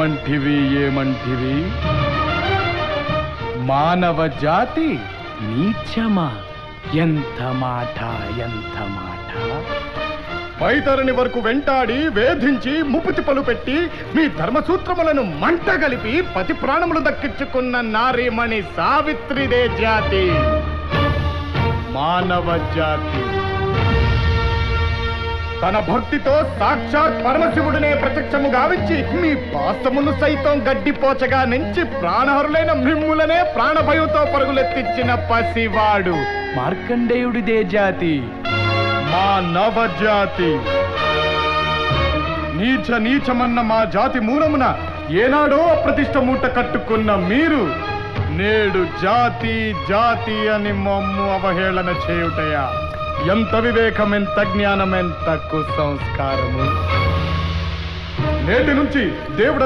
ఏమంటివి మానవ జాతి నీచమా? ఎంత మాట! వైతరుని వరకు వెంటాడి వేధించి ముప్పుతిప్పలు పెట్టి మీ ధర్మసూత్రములను మంట గలిపి పతి ప్రాణములు దక్కించుకున్న నారీమణి సావిత్రిదే జాతి, మానవ జాతి. తన భక్తితో సాక్షాత్ పరమశివుడినే ప్రత్యక్షము గావించి మీ పాసమును సైతం గడ్డిపోచగా నుంచి ప్రాణహరులైన మిమ్ములనే ప్రాణభయంతో పరుగులెత్తించిన పసివాడు మార్కండేయుడిదే జాతి, మా నవజాతి. నీచమన్న మా జాతి మూలమున ఏనాడో అప్రతిష్ట మూట కట్టుకున్న మీరు నేడు జాతి అని మమ్ము అవహేళన చేయుటయా? ఎంత వివేకం, ఎంత జ్ఞానం, ఎంత కుసంస్కారము! నేటి నుంచి దేవుడు